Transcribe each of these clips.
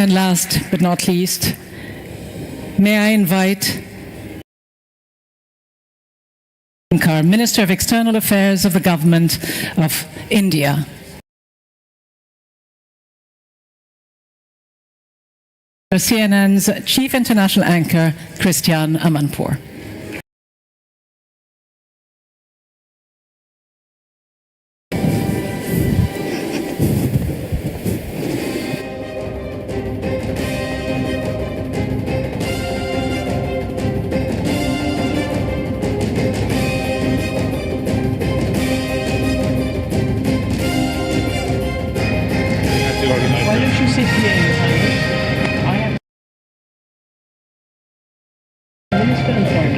And last but not least, may I invite Minister of External Affairs of the Government of India. CNN's Chief International Anchor, Christian Amanpour. Why don't you sit here in the I have Minister and Foreign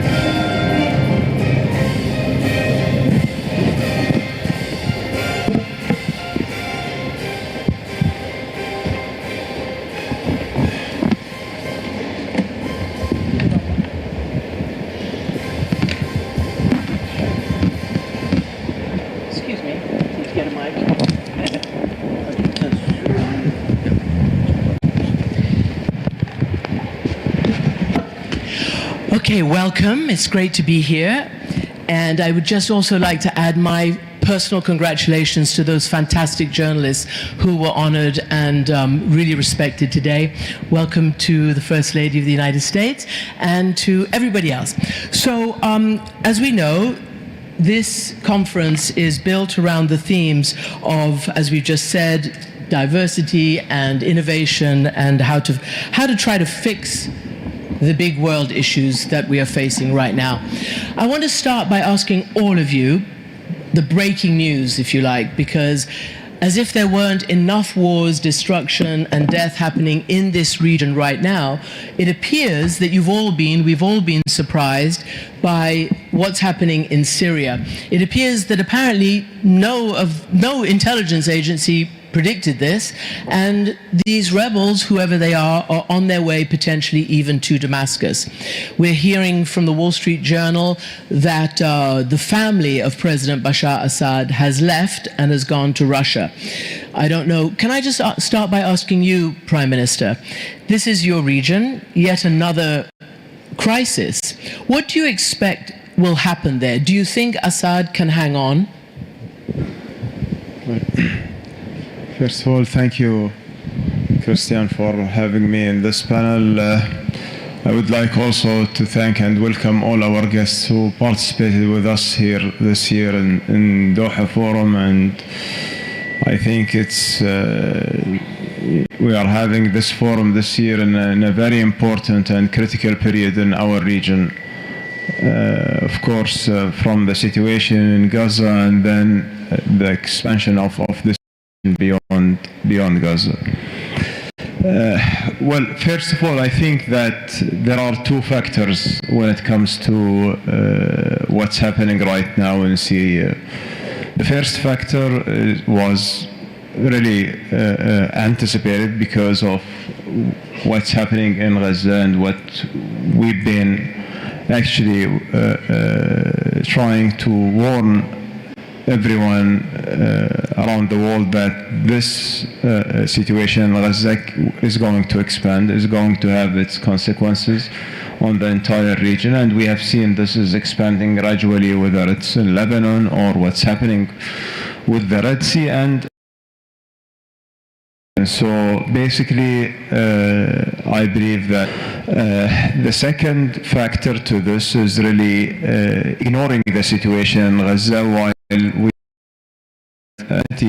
Excuse me, need to get a mic. Okay, welcome. It's great to be here. And I would just also like to add my personal congratulations to those fantastic journalists who were honored and really respected today. Welcome to the First Lady of the United States and to everybody else. So, as we know, this conference is built around the themes of, as we've just said, diversity and innovation and how to try to fix the big world issues that we are facing right now. I want to start by asking all of you the breaking news, if you like, because as if there weren't enough wars, destruction, and death happening in this region right now, it appears that we've all been surprised by what's happening in Syria. It appears that apparently no intelligence agency predicted this, and these rebels, whoever they are on their way potentially even to Damascus. We're hearing from the Wall Street Journal that the family of President Bashar Assad has left and has gone to Russia. I don't know, can I just start by asking you, Prime Minister, this is your region, yet another crisis. What do you expect will happen there? Do you think Assad can hang on? First of all, thank you, Christian, for having me in this panel. I would like also to thank and welcome all our guests who participated with us here this year in Doha Forum, and I think we are having this forum this year in a very important and critical period in our region. Of course, from the situation in Gaza and then the expansion of this beyond Gaza. Well, first of all, I think that there are two factors when it comes to what's happening right now in Syria. The first factor was really anticipated because of what's happening in Gaza and what we've been actually trying to warn everyone around the world that this situation in Gaza is going to expand, is going to have its consequences on the entire region, and we have seen this is expanding gradually, whether it's in Lebanon or what's happening with the Red Sea. And so basically I believe that the second factor to this is really ignoring the situation in Gaza while we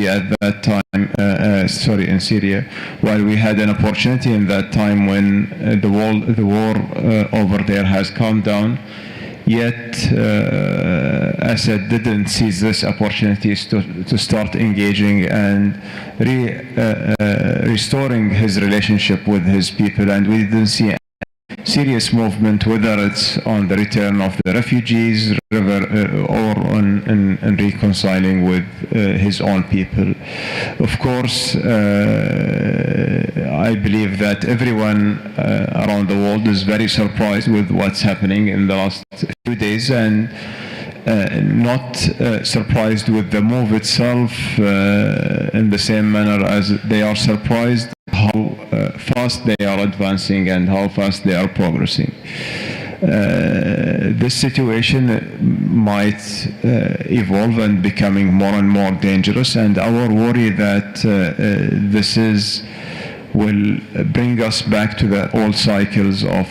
at that time, in Syria, while we had an opportunity in that time when the war over there has calmed down, yet Assad didn't seize this opportunities to start engaging and restoring his relationship with his people, and we didn't see serious movement, whether it's on the return of the refugees or on reconciling with his own people. Of course, I believe that everyone around the world is very surprised with what's happening in the last few days, and not surprised with the move itself in the same manner as they are surprised how fast they are advancing and how fast they are progressing. This situation might evolve and becoming more and more dangerous, and our worry that this will bring us back to the old cycles of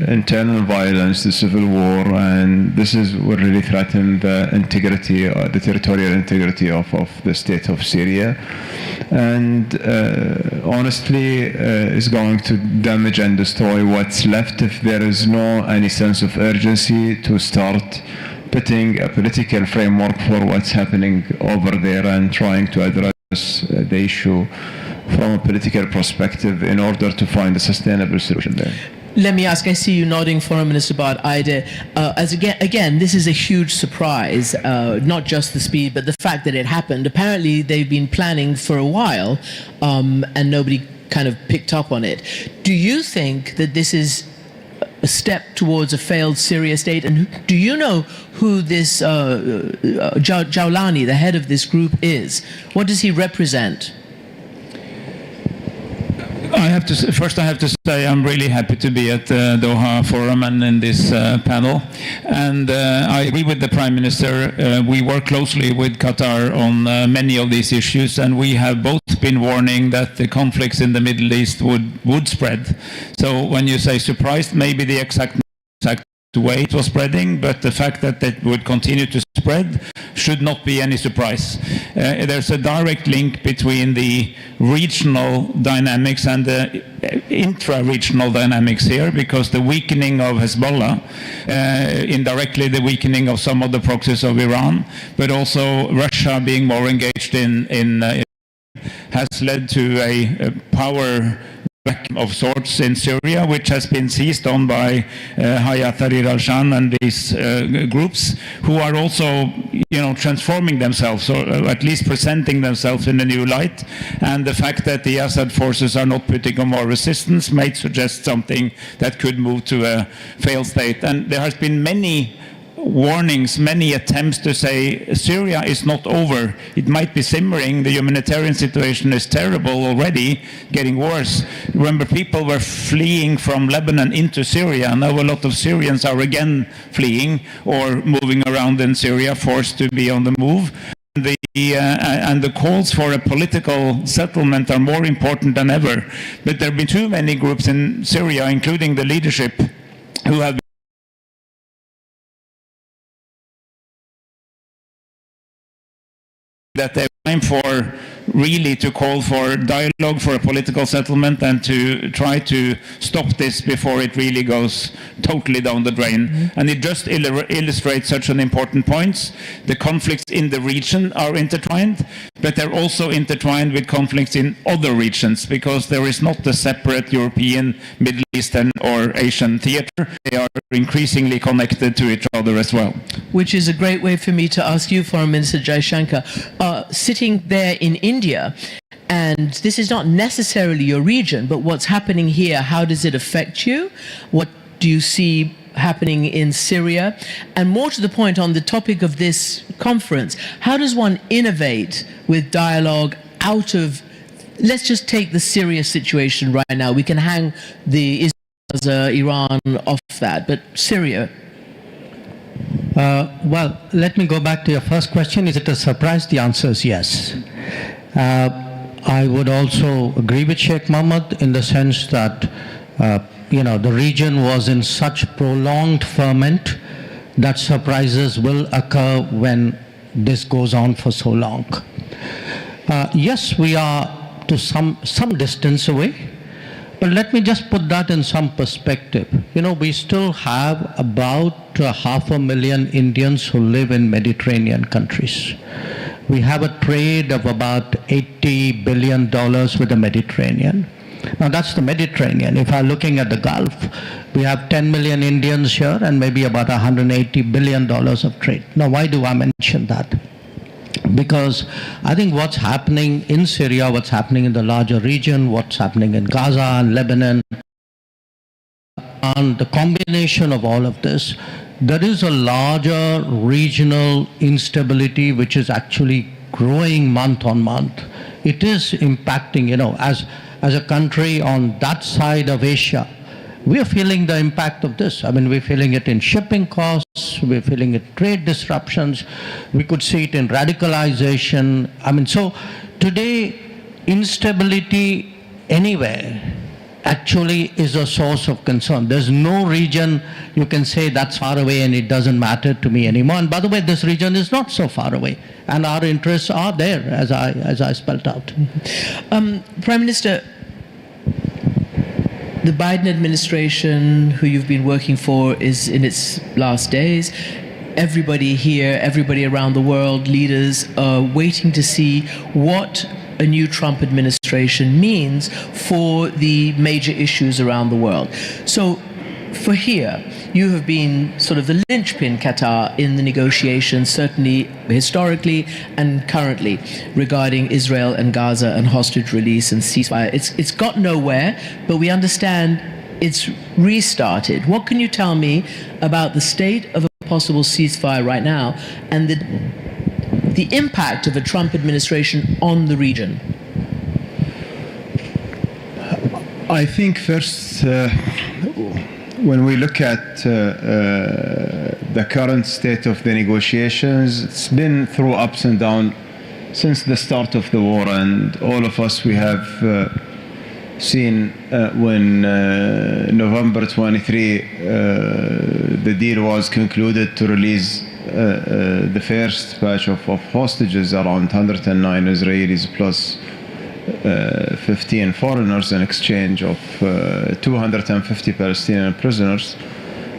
internal violence, the civil war, and this will really threaten the integrity, the territorial integrity of the state of Syria, and honestly is going to damage and destroy what's left if there is no any sense of urgency to start putting a political framework for what's happening over there and trying to address the issue from a political perspective in order to find a sustainable solution there. Let me ask, I see you nodding, Foreign Minister Bart Ide. Again, this is a huge surprise, not just the speed, but the fact that it happened. Apparently, they've been planning for a while, and nobody kind of picked up on it. Do you think that this is a step towards a failed Syria state? And do you know who this Jawlani, the head of this group, is? What does he represent? First I have to say I'm really happy to be at the Doha Forum and in this panel. And I agree with the Prime Minister. We work closely with Qatar on many of these issues, and we have both been warning that the conflicts in the Middle East would spread. So when you say surprised, maybe the exact way it was spreading, but the fact that it would continue to spread should not be any surprise. There's a direct link between the regional dynamics and the intra-regional dynamics here, because the weakening of Hezbollah, indirectly the weakening of some of the proxies of Iran, but also Russia being more engaged in has led to a power of sorts in Syria, which has been seized on by Hayat Tahrir al-Sham and these groups, who are also, transforming themselves, or at least presenting themselves in a new light. And the fact that the Assad forces are not putting on more resistance might suggest something that could move to a failed state. And there has been many warnings, many attempts to say Syria is not over. It might be simmering. The humanitarian situation is terrible already, getting worse. Remember, people were fleeing from Lebanon into Syria. Now a lot of Syrians are again fleeing or moving around in Syria, forced to be on the move. And the calls for a political settlement are more important than ever. But there have been too many groups in Syria, including the leadership, who have that they're time for really to call for dialogue, for a political settlement, and to try to stop this before it really goes totally down the drain. Mm-hmm. And it just illustrates such an important point. The conflicts in the region are intertwined, but they're also intertwined with conflicts in other regions, because there is not a separate European, Middle Eastern or Asian theater. They are increasingly connected to each other as well. Which is a great way for me to ask you, Foreign Minister Jaishankar, sitting there in India, and this is not necessarily your region, but what's happening here, how does it affect you? What do you see happening in Syria? And more to the point, on the topic of this conference, how does one innovate with dialogue out of, let's just take the Syria situation right now. We can hang the Gaza, Iran off that, but Syria. Well, let me go back to your first question. Is it a surprise? The answer is yes. I would also agree with Sheikh Mohammed in the sense that, the region was in such prolonged ferment that surprises will occur when this goes on for so long. Yes, we are to some distance away, but let me just put that in some perspective. We still have about 500,000 Indians who live in Mediterranean countries. We have a trade of about $80 billion with the Mediterranean. Now that's the Mediterranean. If I'm looking at the Gulf, we have 10 million Indians here and maybe about $180 billion of trade. Now why do I mention that? Because I think what's happening in Syria, what's happening in the larger region, what's happening in Gaza and Lebanon, and the combination of all of this, there is a larger regional instability which is actually growing month on month. it is impacting, as a country on that side of Asia. We are feeling the impact of this. I mean, we're feeling it in shipping costs, we're feeling it in trade disruptions, we could see it in radicalization. I mean, so today, instability anywhere actually is a source of concern. There's no region you can say that's far away and it doesn't matter to me anymore. And by the way, this region is not so far away, and our interests are there, as I spelled out. Prime Minister, the Biden administration, who you've been working for, is in its last days. Everybody here, everybody around the world, leaders are waiting to see what a new Trump administration means for the major issues around the world. So for here, you have been sort of the linchpin, Qatar, in the negotiations, certainly historically and currently, regarding Israel and Gaza and hostage release and ceasefire. It's got nowhere, but we understand it's restarted. What can you tell me about the state of a possible ceasefire right now and the impact of a Trump administration on the region? I think first, when we look at the current state of the negotiations, it's been through ups and downs since the start of the war, and all of us, we have seen when November 23 the deal was concluded to release the first batch of hostages, around 109 Israelis plus 15 foreigners, in exchange of 250 Palestinian prisoners.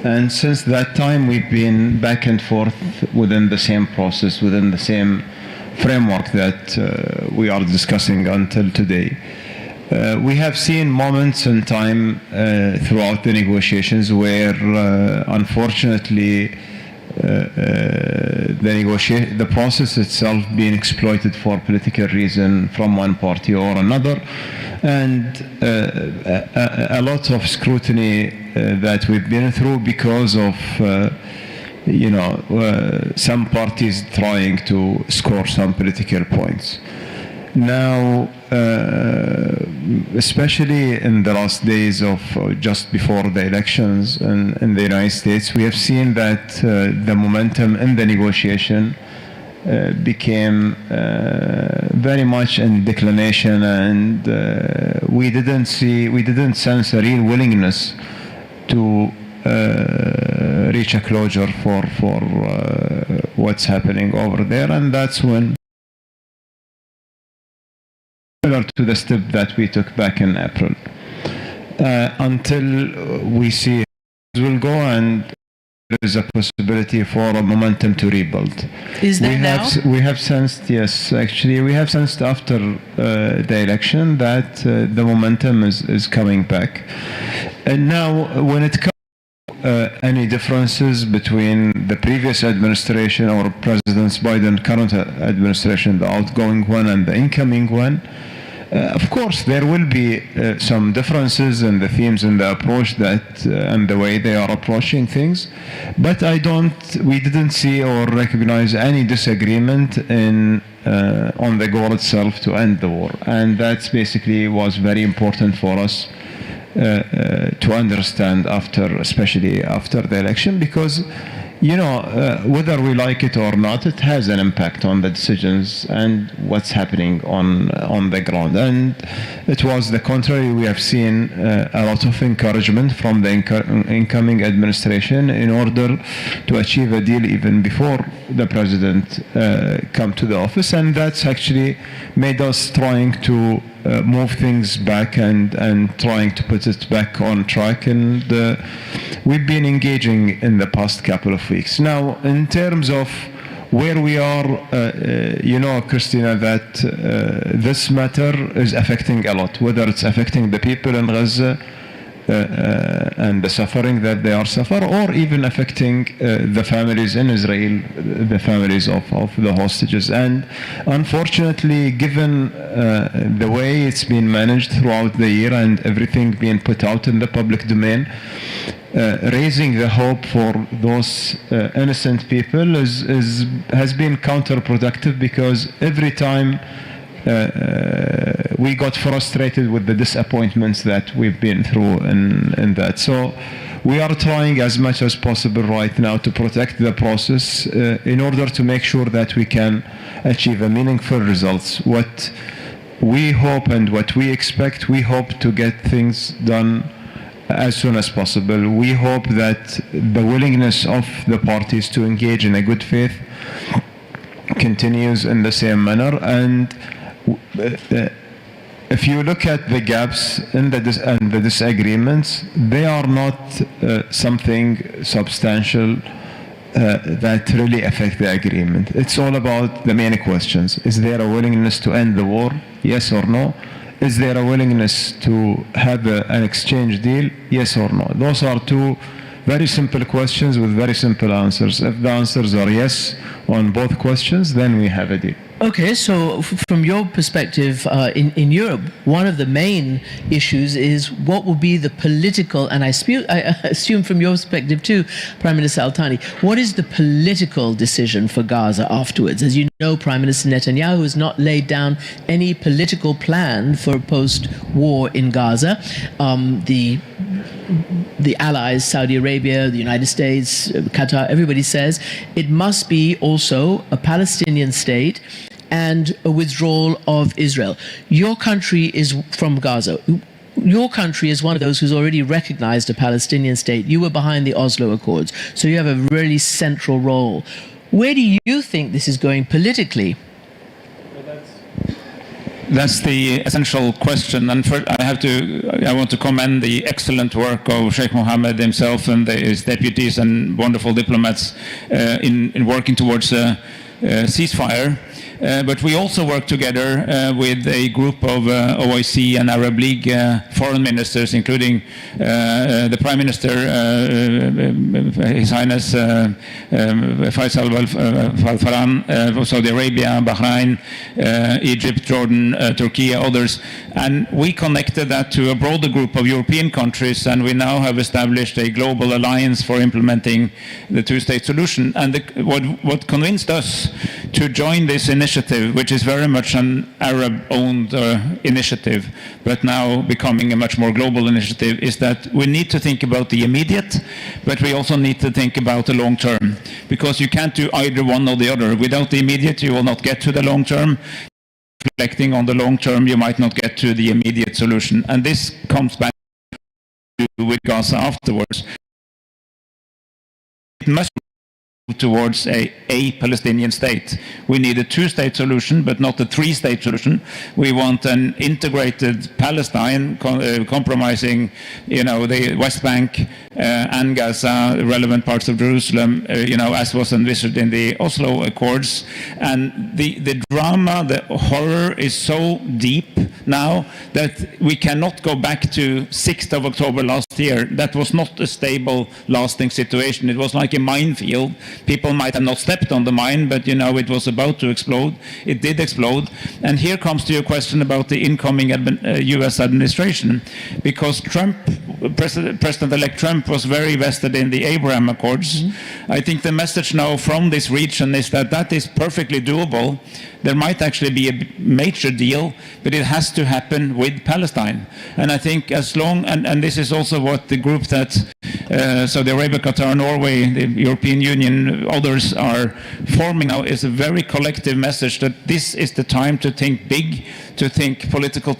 And since that time, we've been back and forth within the same process, within the same framework that we are discussing until today. We have seen moments in time throughout the negotiations where, unfortunately, the process itself being exploited for political reason from one party or another, and a lot of scrutiny that we've been through because of some parties trying to score some political points. Now, especially in the last days of just before the elections in the United States, we have seen that the momentum in the negotiation became very much in declination, and we didn't sense a real willingness to reach a closure for what's happening over there. And that's when, similar to the step that we took back in April, until we see it will go and there is a possibility for a momentum to rebuild. Is there now? We have sensed, yes, actually, we have sensed after the election that the momentum is coming back. And now, when it comes to any differences between the previous administration or President Biden's current administration, the outgoing one and the incoming one, of course, there will be some differences in the themes and the approach that and the way they are approaching things, but we didn't see or recognize any disagreement on the goal itself to end the war, and that basically was very important for us to understand especially after the election, because whether we like it or not, it has an impact on the decisions and what's happening on the ground. And it was the contrary. We have seen a lot of encouragement from the incoming administration in order to achieve a deal even before the president come to the office, and that's actually made us trying to move things back and trying to put it back on track, and we've been engaging in the past couple of weeks. Now, in terms of where we are, Christina, that this matter is affecting a lot, whether it's affecting the people in Gaza and the suffering that they are suffering, or even affecting the families in Israel, the families of the hostages. And unfortunately, given the way it's been managed throughout the year and everything being put out in the public domain, raising the hope for those innocent people has been counterproductive, because every time we got frustrated with the disappointments that we've been through in that. So we are trying as much as possible right now to protect the process in order to make sure that we can achieve a meaningful results. What we hope and what we expect, we hope to get things done as soon as possible. We hope that the willingness of the parties to engage in a good faith continues in the same manner. And if you look at the gaps in the disagreements, they are not something substantial that really affect the agreement. It's all about the main questions. Is there a willingness to end the war? Yes or no? Is there a willingness to have an exchange deal? Yes or no? Those are two very simple questions with very simple answers. If the answers are yes on both questions, then we have a deal. Okay, so from your perspective in Europe, one of the main issues is what will be the political, and I assume from your perspective too, Prime Minister Al-Thani, what is the political decision for Gaza afterwards? As you know, Prime Minister Netanyahu has not laid down any political plan for post-war in Gaza. The allies, Saudi Arabia, the United States, Qatar, everybody says it must be also a Palestinian state and a withdrawal of Israel. Your country is from Gaza. Your country is one of those who's already recognized a Palestinian state. You were behind the Oslo Accords, so you have a really central role. Where do you think this is going politically? That's the essential question, and I want to commend the excellent work of Sheikh Mohammed himself and his deputies and wonderful diplomats in working towards a ceasefire. But we also work together with a group of OIC and Arab League foreign ministers, including the Prime Minister, His Highness Faisal Al-Farhan of Saudi Arabia, Bahrain, Egypt, Jordan, Turkey, others. And we connected that to a broader group of European countries, and we now have established a global alliance for implementing the two-state solution. And what convinced us to join this initiative, which is very much an Arab-owned initiative, but now becoming a much more global initiative, is that we need to think about the immediate, but we also need to think about the long term, because you can't do either one or the other. Without the immediate, you will not get to the long term. Reflecting on the long term, you might not get to the immediate solution. And this comes back to with Gaza afterwards. It must towards a Palestinian state. We need a two-state solution, but not a three-state solution. We want an integrated Palestine, compromising, the West Bank and Gaza, relevant parts of Jerusalem, as was envisaged in the Oslo Accords. And the drama, the horror is so deep now that we cannot go back to 6th of October last year. That was not a stable, lasting situation. It was like a minefield. People might have not stepped on the mine, but it was about to explode. It did explode. And here comes to your question about the incoming US administration, because President-elect Trump was very vested in the Abraham Accords. Mm-hmm. I think the message now from this region is that is perfectly doable. There might actually be a major deal, but it has to happen with Palestine. And I think as long, and this is also what the group that Saudi Arabia, Qatar, Norway, the European Union, others are forming now, is a very collective message that this is the time to think big, to think political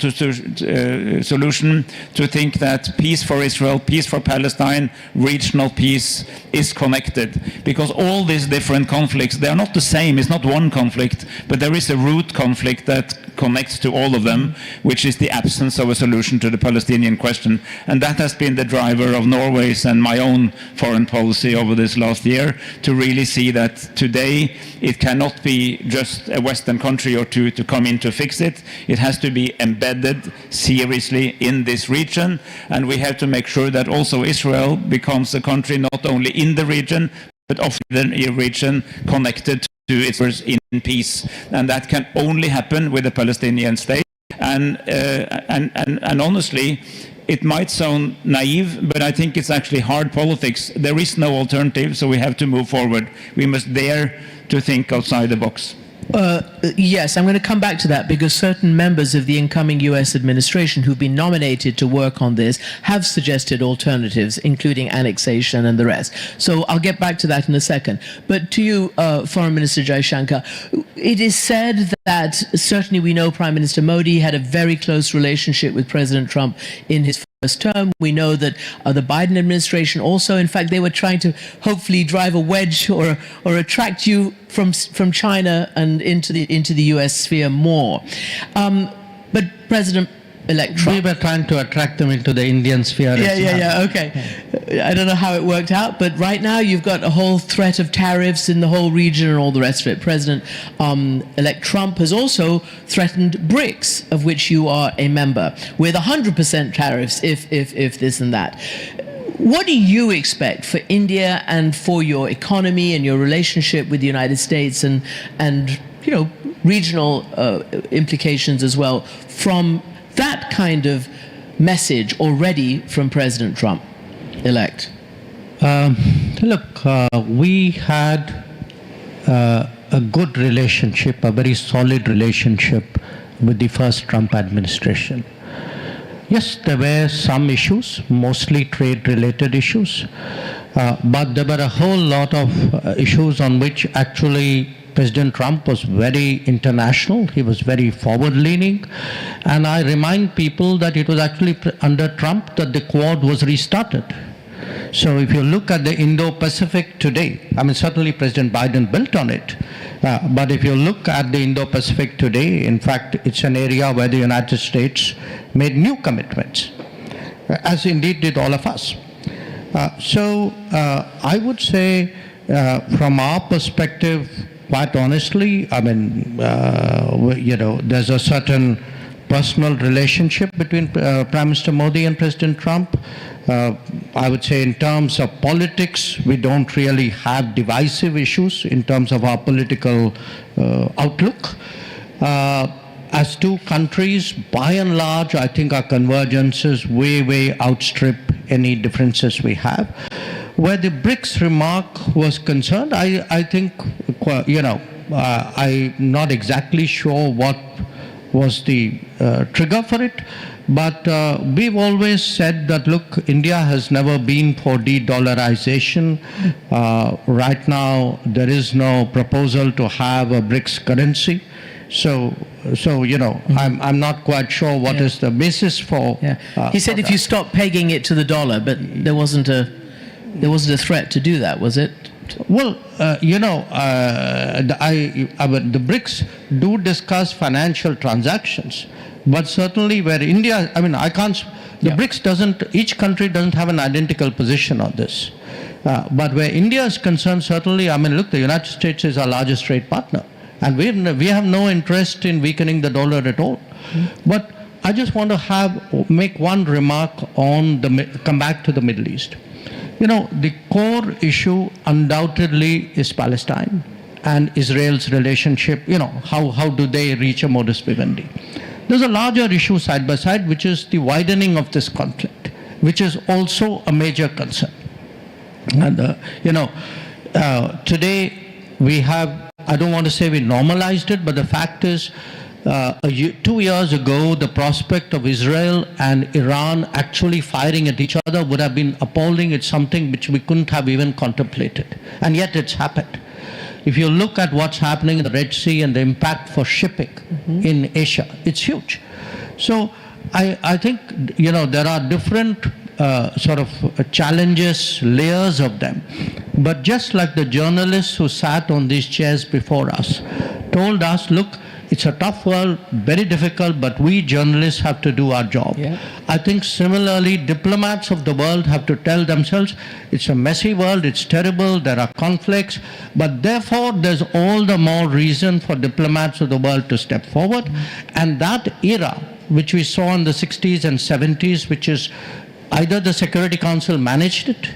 solution, to think that peace for Israel, peace for Palestine, regional peace is connected. Because all these different conflicts, they are not the same. It's not one conflict, but there is a root conflict that connects to all of them, which is the absence of a solution to the Palestinian question. And that has been the driver of Norway's and my own foreign policy over this last year, to really see that today it cannot be just a Western country or two to come in to fix it. It has to be embedded seriously in this region, and we have to make sure that also Israel becomes a country not only in the region, but of the region connected to its in peace. And that can only happen with a Palestinian state. And honestly, it might sound naive, but I think it's actually hard politics. There is no alternative, so we have to move forward. We must dare to think outside the box. Yes, I'm going to come back to that because certain members of the incoming US administration who've been nominated to work on this have suggested alternatives, including annexation and the rest. So I'll get back to that in a second. But to you, Foreign Minister Jaishankar, it is said that certainly we know Prime Minister Modi had a very close relationship with President Trump in his first term. We know that the Biden administration also, in fact, they were trying to hopefully drive a wedge or attract you from China and into the US sphere more. But President-elect Trump... We were trying to attract them into the Indian sphere. Okay. I don't know how it worked out, but right now you've got a whole threat of tariffs in the whole region and all the rest of it. President-elect Trump has also threatened BRICS, of which you are a member, with 100% tariffs if this and that. What do you expect for India and for your economy and your relationship with the United States and regional implications as well from that kind of message already from President Trump-elect? Look, we had a good relationship, a very solid relationship with the first Trump administration. Yes, there were some issues, mostly trade-related issues, but there were a whole lot of issues on which actually President Trump was very international. He was very forward-leaning. And I remind people that it was actually under Trump that the Quad was restarted. So if you look at the Indo-Pacific today, I mean, certainly President Biden built on it. But if you look at the Indo-Pacific today, in fact, it's an area where the United States made new commitments, as indeed did all of us. So I would say, from our perspective, quite honestly, I mean, there's a certain personal relationship between Prime Minister Modi and President Trump. I would say in terms of politics, we don't really have divisive issues in terms of our political outlook. As two countries, by and large, I think our convergences way outstrip any differences we have. Where the BRICS remark was concerned, I think, I'm not exactly sure what was the trigger for it, but we've always said that, look, India has never been for de-dollarization. Right now, there is no proposal to have a BRICS currency. So I'm not quite sure what is the basis for. He said if you stop pegging it to the dollar, but there wasn't a threat to do that, was it? Well, the BRICS do discuss financial transactions, but certainly where India, I mean, BRICS doesn't, each country doesn't have an identical position on this. But where India is concerned, certainly, I mean, look, the United States is our largest trade partner, and we have no interest in weakening the dollar at all. But I just want to make one remark on come back to the Middle East. The core issue undoubtedly is Palestine and Israel's relationship. How do they reach a modus vivendi? There's a larger issue side by side, which is the widening of this conflict, which is also a major concern. And, today we have, I don't want to say we normalized it, but the fact is, 2 years ago, the prospect of Israel and Iran actually firing at each other would have been appalling. It's something which we couldn't have even contemplated. And yet it's happened. If you look at what's happening in the Red Sea and the impact for shipping in Asia, it's huge. So I think, there are different challenges, layers of them. But just like the journalists who sat on these chairs before us told us, look, it's a tough world, very difficult, but we journalists have to do our job. Yeah. I think similarly, diplomats of the world have to tell themselves, it's a messy world, it's terrible, there are conflicts, but therefore there's all the more reason for diplomats of the world to step forward. And that era, which we saw in the 60s and 70s, which is either the Security Council managed it,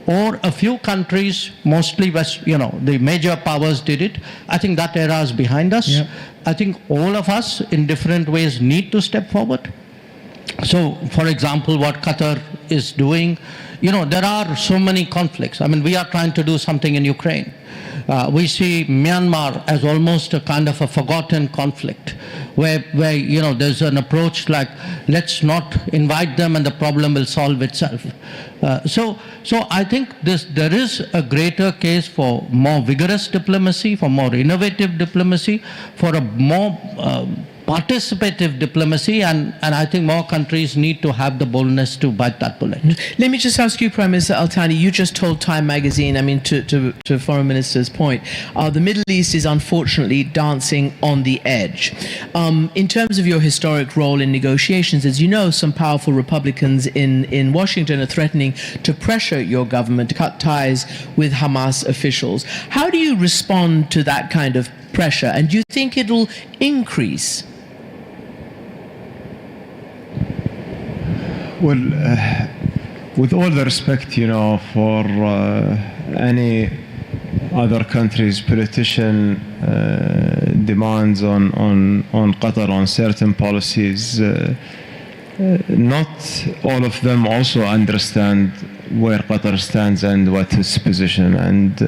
or a few countries, mostly the major powers did it. I think that era is behind us. Yep. I think all of us in different ways need to step forward. So, for example, what Qatar is doing, there are so many conflicts. I mean, we are trying to do something in Ukraine. We see Myanmar as almost a kind of a forgotten conflict, where there's an approach like, let's not invite them and the problem will solve itself. So I think there is a greater case for more vigorous diplomacy, for more innovative diplomacy, for a more participative diplomacy, and I think more countries need to have the boldness to bite that bullet. Let me just ask you, Prime Minister Al-Thani, you just told Time magazine, to Foreign Minister's point, the Middle East is unfortunately dancing on the edge. In terms of your historic role in negotiations, as you know, some powerful Republicans in Washington are threatening to pressure your government to cut ties with Hamas officials. How do you respond to that kind of pressure, and do you think it'll increase? Well, with all the respect, for any other country's politician demands on Qatar on certain policies, not all of them also understand where Qatar stands and what its position. And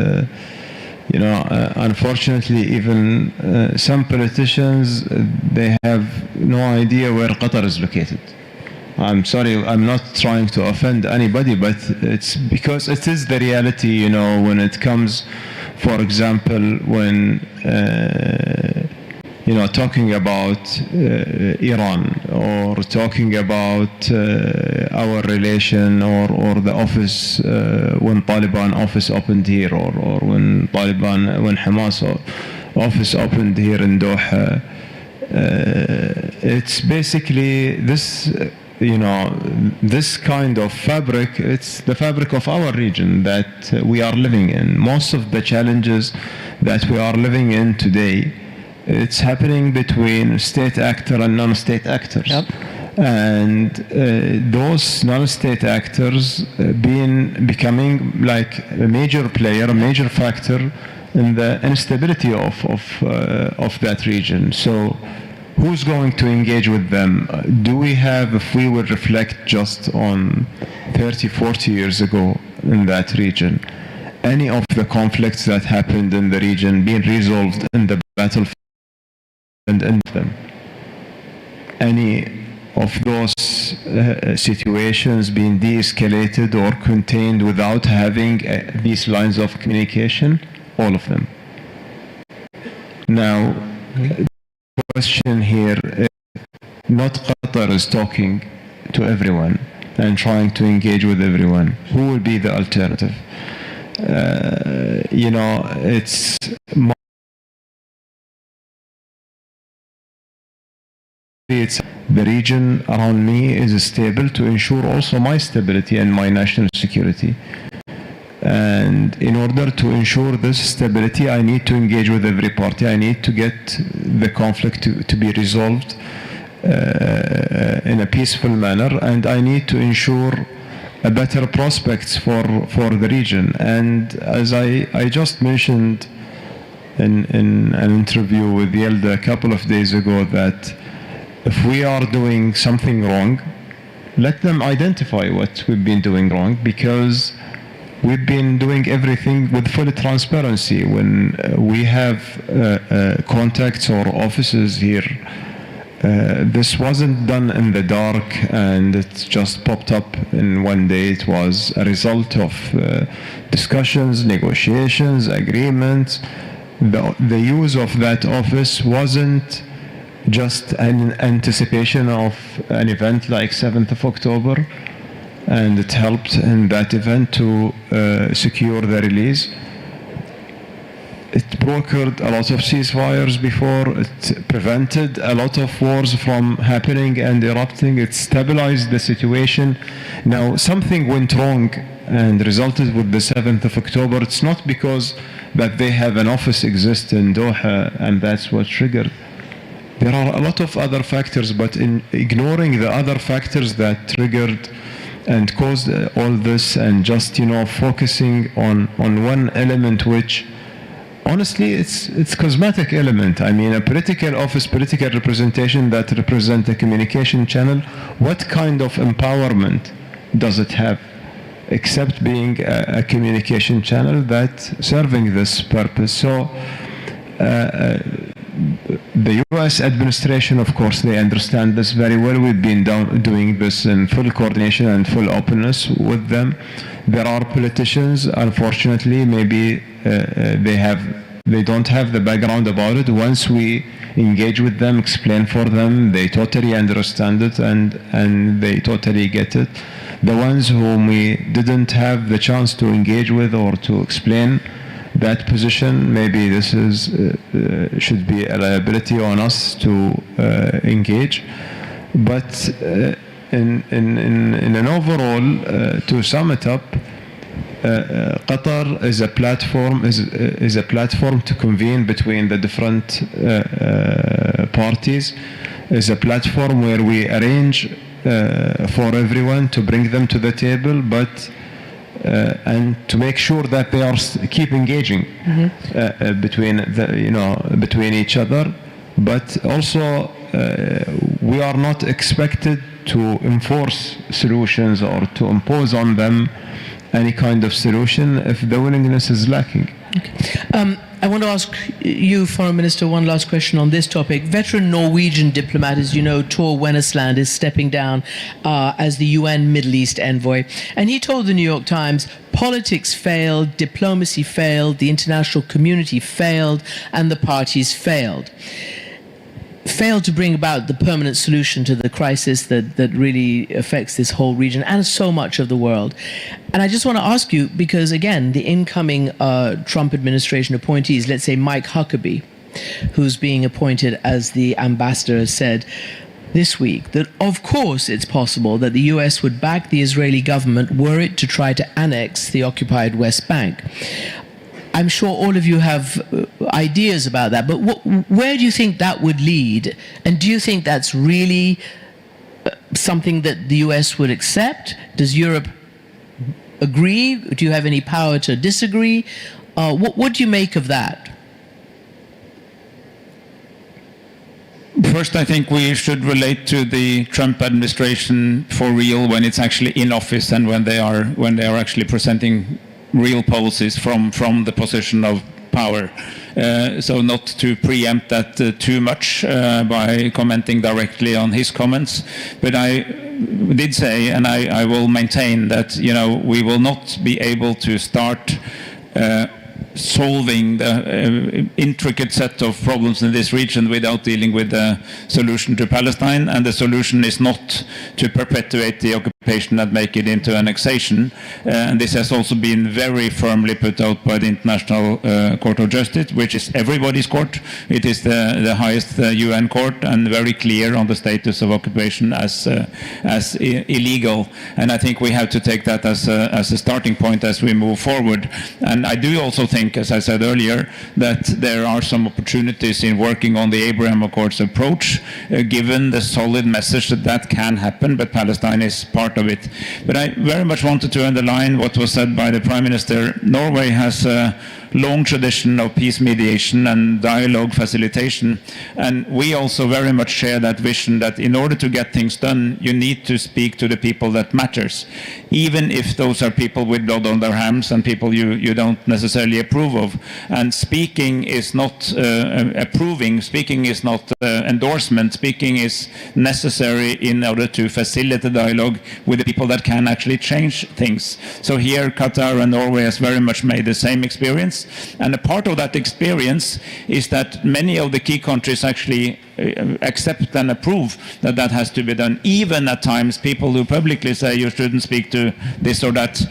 unfortunately, even some politicians, they have no idea where Qatar is located. I'm sorry, I'm not trying to offend anybody, but it's because it is the reality, when it comes, for example, when, talking about Iran, or talking about our relation, or the office, when Taliban office opened here, or when Hamas office opened here in Doha. It's basically this, this kind of fabric, it's the fabric of our region that we are living in. Most of the challenges that we are living in today, it's happening between state actor and non-state actors. Yep. And those non-state actors becoming like a major player, a major factor in the instability of that region. So who's going to engage with them? Do we have, if we would reflect just on 30, 40 years ago in that region, any of the conflicts that happened in the region being resolved in the battlefield and end them? Any of those situations being de-escalated or contained without having these lines of communication? All of them. Now, the question here is not Qatar is talking to everyone and trying to engage with everyone. Who will be the alternative? It's the region around me is stable to ensure also my stability and my national security. And in order to ensure this stability, I need to engage with every party. I need to get the conflict to be resolved in a peaceful manner, and I need to ensure a better prospects for the region. And as I just mentioned in an interview with Yelda a couple of days ago, that if we are doing something wrong, let them identify what we've been doing wrong, because we've been doing everything with full transparency. When we have contacts or offices here, this wasn't done in the dark and it just popped up in one day. It was a result of discussions, negotiations, agreements. The use of that office wasn't just an anticipation of an event like 7th of October, and it helped in that event to secure the release. It brokered a lot of ceasefires before. It prevented a lot of wars from happening and erupting. It stabilized the situation. Now, something went wrong and resulted with the 7th of October. It's not because that they have an office exist in Doha and that's what triggered. There are a lot of other factors, but in ignoring the other factors that triggered and caused all this, and just focusing on one element, which honestly it's cosmetic element. I mean, a political office, political representation that represent a communication channel, what kind of empowerment does it have? except being a communication channel that serving this purpose. So the US administration, of course, they understand this very well. We've been doing this in full coordination and full openness with them. There are politicians, unfortunately, maybe they don't have the background about it. Once we engage with them, explain for them, they totally understand it and they totally get it. The ones whom we didn't have the chance to engage with or to explain that position, maybe this is should be a liability on us to engage. But in an overall, to sum it up, Qatar is a platform to convene between the different parties. Is a platform where we arrange for everyone to bring them to the table, but and to make sure that they are keep engaging between each other. But also we are not expected to enforce solutions or to impose on them any kind of solution if the willingness is lacking. Okay. I want to ask you, Foreign Minister, one last question on this topic. Veteran Norwegian diplomat, as you know, Tor Wennesland, is stepping down as the UN Middle East envoy. And he told the New York Times, politics failed, diplomacy failed, the international community failed, and the parties failed to bring about the permanent solution to the crisis that really affects this whole region and so much of the world. And I just want to ask you, because again, the incoming Trump administration appointees, let's say Mike Huckabee, who's being appointed as the ambassador, said this week that of course it's possible that the US would back the Israeli government were it to try to annex the occupied West Bank. I'm sure all of you have ideas about that, but where do you think that would lead? And do you think that's really something that the US would accept? Does Europe agree? Do you have any power to disagree? What do you make of that? First, I think we should relate to the Trump administration for real when it's actually in office and when they are actually presenting real policies from the position of power. So not to preempt that too much by commenting directly on his comments, but I did say, and I will maintain that, we will not be able to start solving the intricate set of problems in this region without dealing with the solution to Palestine, and the solution is not to perpetuate the occupation and make it into annexation. And this has also been very firmly put out by the International Court of Justice, which is everybody's court. It is the highest UN court, and very clear on the status of occupation as illegal. And I think we have to take that as a starting point as we move forward. And I do also think, as I said earlier, that there are some opportunities in working on the Abraham Accords approach, given the solid message that can happen, but Palestine is part of it. But I very much wanted to underline what was said by the Prime Minister. Norway has a long tradition of peace mediation and dialogue facilitation, and we also very much share that vision that in order to get things done, you need to speak to the people that matters, even if those are people with blood on their hands and people you don't necessarily approve of. And speaking is not approving, speaking is not endorsement, speaking is necessary in order to facilitate dialogue with the people that can actually change things. So here Qatar and Norway has very much made the same experience. And a part of that experience is that many of the key countries actually accept and approve that has to be done. Even at times, people who publicly say you shouldn't speak to this or that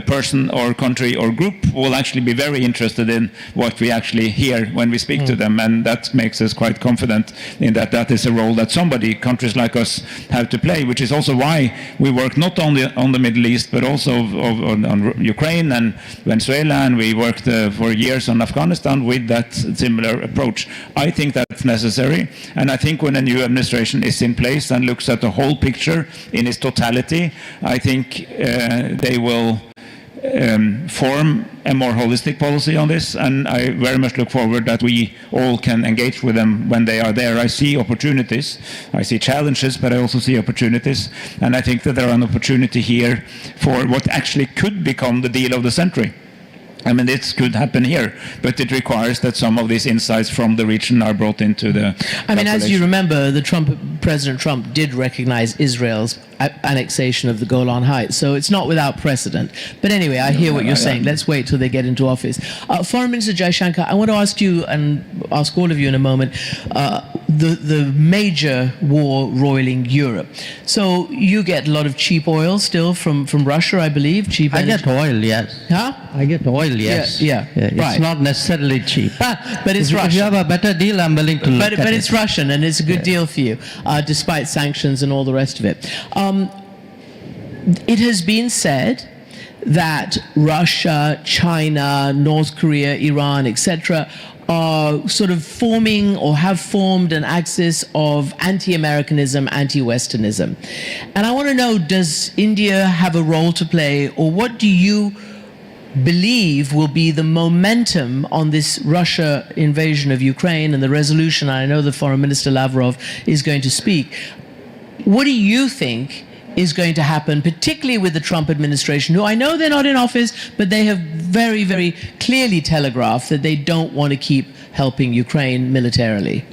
person or country or group will actually be very interested in what we actually hear when we speak to them. And that makes us quite confident in that is a role that countries like us, have to play, which is also why we work not only on the Middle East, but also on Ukraine and Venezuela, and we worked for years on Afghanistan with that similar approach. I think that's necessary. And I think when a new administration is in place and looks at the whole picture in its totality, I think they will form a more holistic policy on this, and I very much look forward that we all can engage with them when they are there. I see opportunities, I see challenges, but I also see opportunities, and I think that there are an opportunity here for what actually could become the deal of the century. I mean, this could happen here, but it requires that some of these insights from the region are brought into the I mean, as you remember, President Trump did recognize Israel's annexation of the Golan Heights, so it's not without precedent. But anyway, I hear what you're saying. Let's wait till they get into office. Foreign Minister Jaishankar, I want to ask you, and ask all of you in a moment, the major war roiling Europe. So you get a lot of cheap oil still from Russia, I believe. Cheap I energy. get oil, yes. Huh? I get oil, yes. Yeah, It's right. not necessarily cheap. But it's If you Russian. have a better deal, I'm willing to look at it. But it's Russian, and it's a good deal for you, despite sanctions and all the rest of it. It has been said that Russia, China, North Korea, Iran, etc., are sort of forming or have formed an axis of anti-Americanism, anti-Westernism. And I want to know, does India have a role to play, or what do you believe will be the momentum on this Russia invasion of Ukraine and the resolution? I know the Foreign Minister Lavrov is going to speak. What do you think is going to happen, particularly with the Trump administration, who I know they're not in office, but they have very, very clearly telegraphed that they don't want to keep helping Ukraine militarily?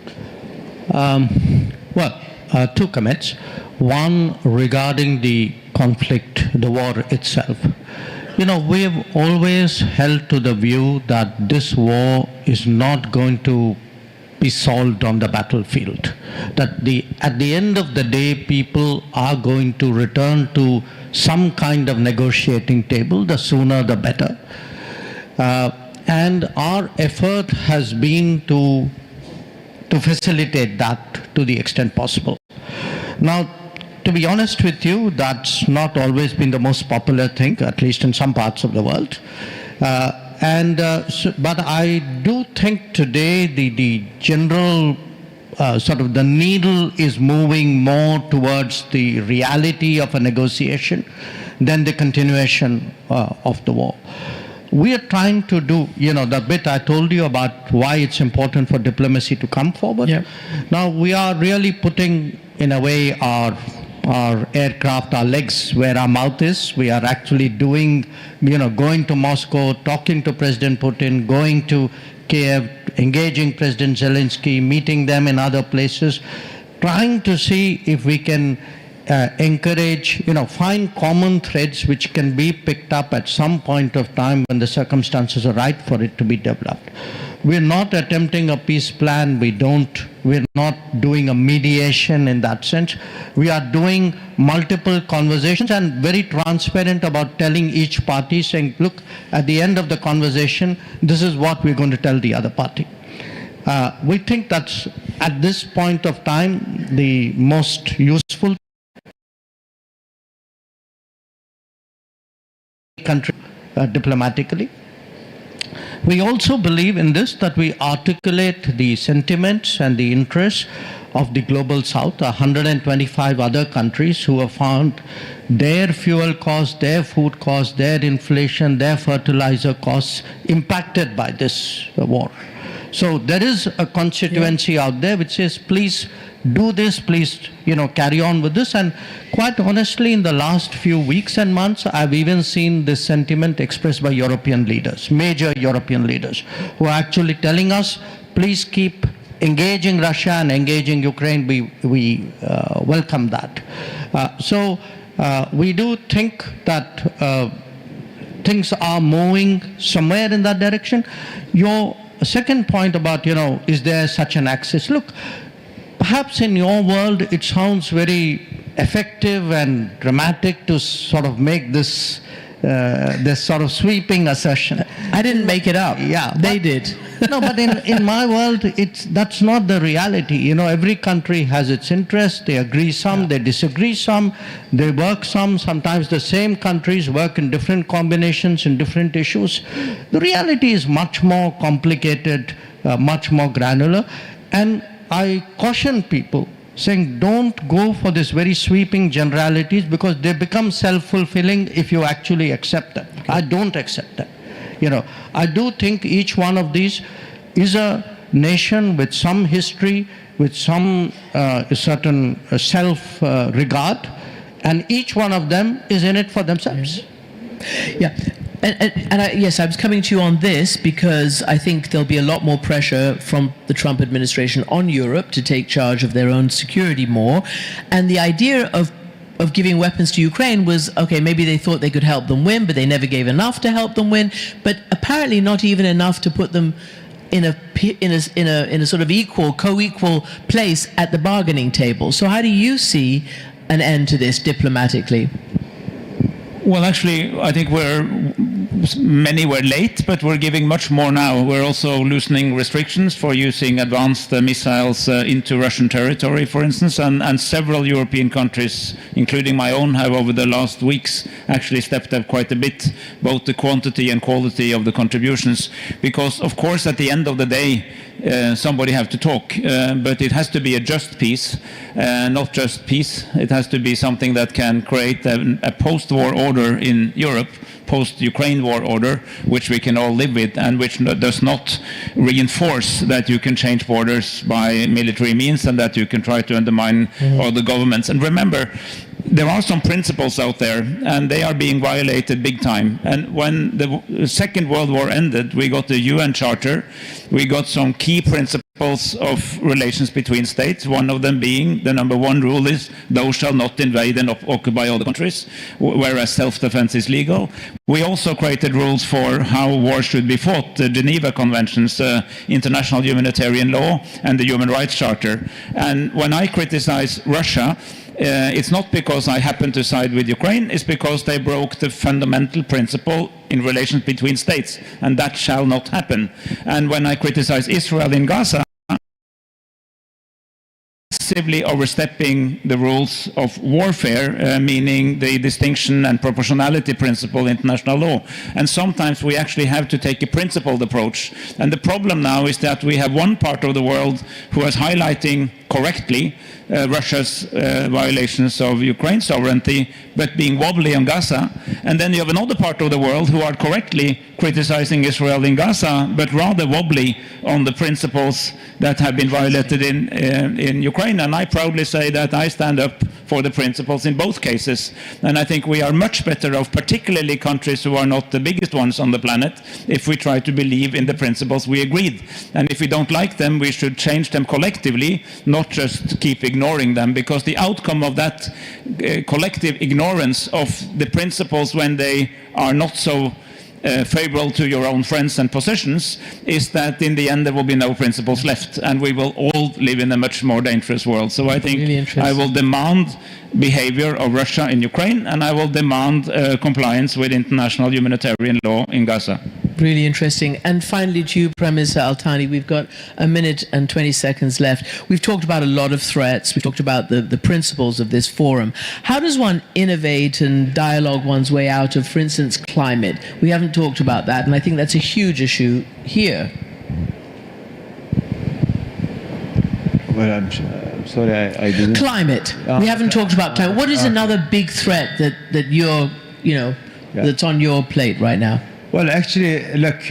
Two comments. One, regarding the conflict, the war itself. You know, we have always held to the view that this war is not going to be solved on the battlefield. That at the end of the day, people are going to return to some kind of negotiating table, the sooner the better. And our effort has been to facilitate that to the extent possible. Now, to be honest with you, that's not always been the most popular thing, at least in some parts of the world. But I do think today the general sort of the needle is moving more towards the reality of a negotiation than the continuation of the war. We are trying to do, you know, the bit I told you about why it's important for diplomacy to come forward. Yeah. Now we are really putting, in a way, our aircraft, our legs where our mouth is. We are actually doing, you know, going to Moscow, talking to President Putin, going to Kiev, engaging President Zelensky, meeting them in other places, trying to see if we can encourage, you know, find common threads which can be picked up at some point of time when the circumstances are right for it to be developed. We're not attempting a peace plan. We're not doing a mediation in that sense. We are doing multiple conversations and very transparent about telling each party, saying, look, at the end of the conversation, this is what we're going to tell the other party. We think that's, at this point of time, the most useful country diplomatically. We also believe in this, that we articulate the sentiments and the interests of the global south, 125 other countries who have found their fuel costs, their food costs, their inflation, their fertilizer costs impacted by this war. So there is a constituency out there which says, please do this, please, you know, carry on with this. And quite honestly, in the last few weeks and months, I've even seen this sentiment expressed by European leaders, major European leaders, who are actually telling us, please keep engaging Russia and engaging Ukraine. We welcome that. So we do think that things are moving somewhere in that direction. Your second point about, you know, is there such an axis? Look, perhaps in your world it sounds very effective and dramatic to sort of make this sort of sweeping assertion. I didn't make it up. Yeah, they did. No, but in my world, that's not the reality. You know, every country has its interests. They agree some, they disagree some, they work some. Sometimes the same countries work in different combinations in different issues. The reality is much more complicated, much more granular. And I caution people, saying don't go for this very sweeping generalities, because they become self-fulfilling if you actually accept them. I don't accept that. I do think each one of these is a nation with some history, with some certain self-regard, and each one of them is in it for themselves. Yeah. Yes, I was coming to you on this because I think there'll be a lot more pressure from the Trump administration on Europe to take charge of their own security more. And the idea of giving weapons to Ukraine was, okay, maybe they thought they could help them win, but they never gave enough to help them win, but apparently not even enough to put them in a sort of co-equal place at the bargaining table. So how do you see an end to this diplomatically? Well, actually, I think many were late, but we're giving much more now. We're also loosening restrictions for using advanced missiles into Russian territory, for instance, and several European countries, including my own, have over the last weeks actually stepped up quite a bit, both the quantity and quality of the contributions, because, of course, at the end of the day, somebody have to talk, but it has to be a just peace, not just peace. It has to be something that can create a post-war order in Europe, post-Ukraine war order, which we can all live with, and which does not reinforce that you can change borders by military means and that you can try to undermine other governments. And remember, there are some principles out there, and they are being violated big time. And when the Second World War ended, we got the UN Charter, we got some key principles of relations between states, one of them being the number one rule is, thou shalt not invade and occupy other countries, whereas self-defense is legal. We also created rules for how war should be fought, the Geneva Conventions, international humanitarian law, and the Human Rights Charter. And when I criticize Russia, it's not because I happen to side with Ukraine, it's because they broke the fundamental principle in relations between states, and that shall not happen. And when I criticize Israel in Gaza, massively overstepping the rules of warfare, meaning the distinction and proportionality principle in international law. And sometimes we actually have to take a principled approach. And the problem now is that we have one part of the world who is highlighting correctly Russia's violations of Ukraine's sovereignty, but being wobbly on Gaza. And then you have another part of the world who are correctly criticizing Israel in Gaza, but rather wobbly on the principles that have been violated in Ukraine. And I proudly say that I stand up for the principles in both cases. And I think we are much better off, particularly countries who are not the biggest ones on the planet, if we try to believe in the principles we agreed. And if we don't like them, we should change them collectively, not just keep ignoring them, because the outcome of that collective ignorance of the principles when they are not so favorable to your own friends and possessions is that in the end there will be no principles left, and we will all live in a much more dangerous world. So I think really I will demand behavior of Russia in Ukraine, and I will demand compliance with international humanitarian law in Gaza. Really interesting. And finally to you, Prime Minister Al-Thani, we've got a minute and 20 seconds left. We've talked about a lot of threats. We've talked about the principles of this forum. How does one innovate and dialogue one's way out of, for instance, climate? We haven't talked about that, and I think that's a huge issue here. Well, I'm sorry, I didn't. Climate. We haven't talked about climate. What is another big threat that you're, that's on your plate right now? Well, actually, look,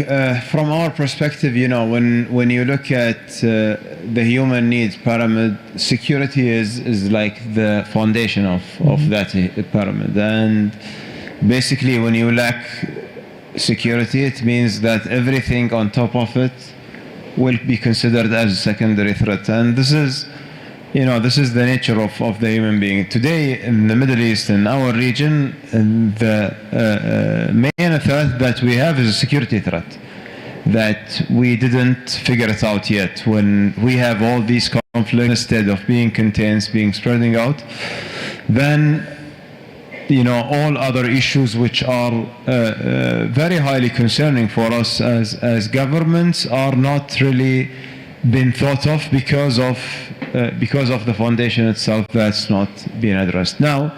from our perspective, when you look at the human needs pyramid, security is like the foundation of that pyramid. And basically, when you lack security, it means that everything on top of it will be considered as a secondary threat. And this is the nature of the human being. Today, in the Middle East, in our region, the main threat that we have is a security threat that we didn't figure it out yet. When we have all these conflicts, instead of being contained, being spreading out, then all other issues which are very highly concerning for us as governments are not really been thought of because of the foundation itself that's not being addressed. Now,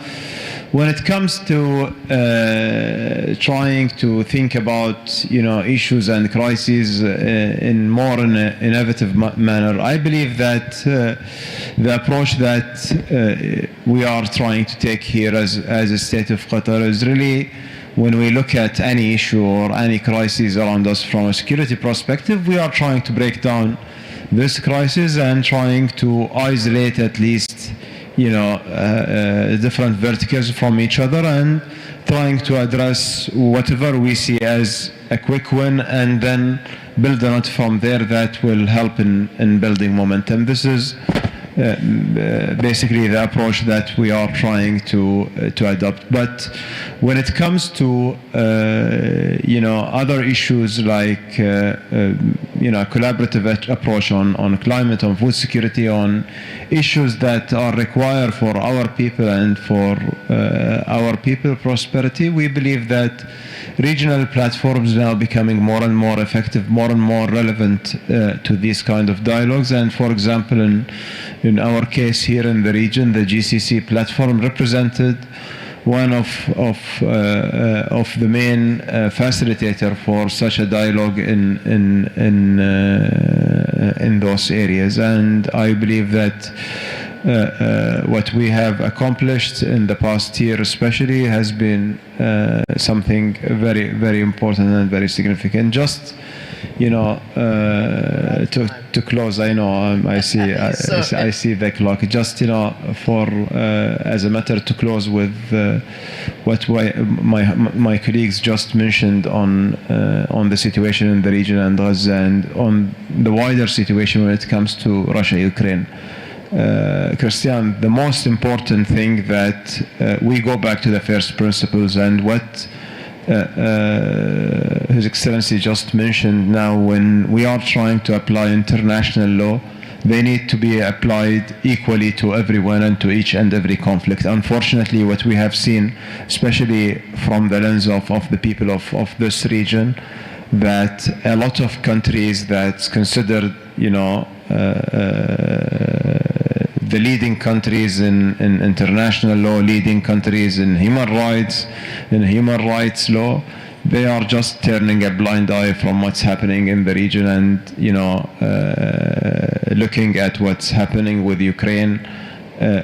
when it comes to trying to think about issues and crises in more an innovative manner, I believe that the approach that we are trying to take here as a state of Qatar is really when we look at any issue or any crisis around us from a security perspective, we are trying to break down this crisis and trying to isolate at least, different verticals from each other and trying to address whatever we see as a quick win and then build on it from there. That will help in building momentum. This is basically the approach that we are trying to adopt. But when it comes to other issues like collaborative approach on climate, on food security, on issues that are required for our people and for our people prosperity, we believe that regional platforms now becoming more and more effective, more and more relevant to these kind of dialogues. And for example, in our case here in the region, the GCC platform represented one of the main facilitator for such a dialogue in those areas. And I believe that what we have accomplished in the past year especially has been something very, very important and very significant. Just to close, I know I see the clock. Just for as a matter to close with what my colleagues just mentioned on the situation in the region and Gaza and on the wider situation when it comes to Russia, Ukraine. Christian, the most important thing that we go back to the first principles and what His Excellency just mentioned. Now, when we are trying to apply international law, they need to be applied equally to everyone and to each and every conflict. Unfortunately, what we have seen, especially from the lens of the people of this region, that a lot of countries that's considered, the leading countries in international law, leading countries in human rights law, they are just turning a blind eye from what's happening in the region and, looking at what's happening with Ukraine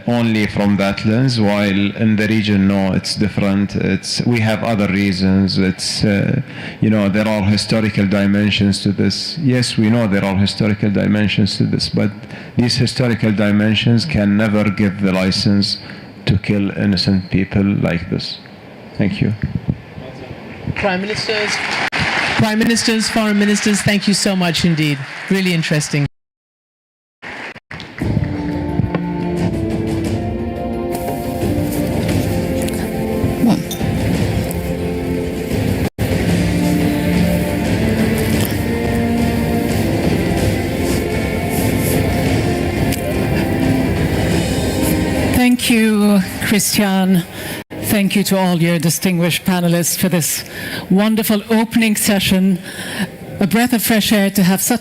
only from that lens, while in the region, no, it's different. We have other reasons. There are historical dimensions to this. Yes, we know there are historical dimensions to this, but these historical dimensions can never give the license to kill innocent people like this. Thank you. Prime Ministers, Foreign Ministers, thank you so much indeed. Really interesting. Thank you, Christian. Thank you to all your distinguished panelists for this wonderful opening session. A breath of fresh air to have such